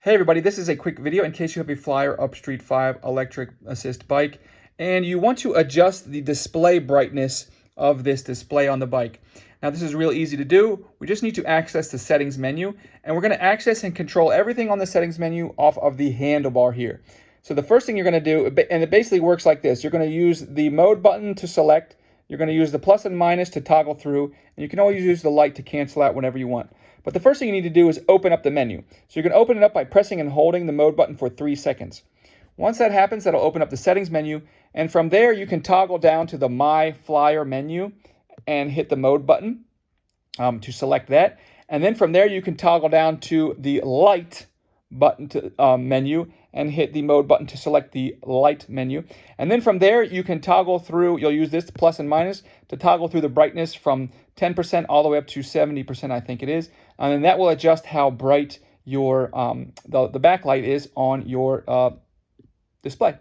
Hey everybody, this is a quick video in case you have a FLYER Upstreet 5 electric assist bike and you want to adjust the display brightness of this display on the bike. Now this is real easy to do. We just need to access the settings menu, and we're going to access and control everything on the settings menu off of the handlebar here. So the first thing you're going to do, and it basically works like this, you're going to use the mode button to select, you're going to use the plus and minus to toggle through, and you can always use the light to cancel out whenever you want. But the first thing you need to do is open up the menu. So you're going to open it up by pressing and holding the mode button for 3 seconds. Once that happens, that'll open up the settings menu, and from there you can toggle down to the My FLYER menu and hit the mode button to select that. And then from there you can toggle down to the light button to menu and hit the mode button to select the light menu. And then from there you can toggle through, you'll use this plus and minus to toggle through the brightness from 10% all the way up to 70%, I think it is. And then that will adjust how bright your the backlight is on your display.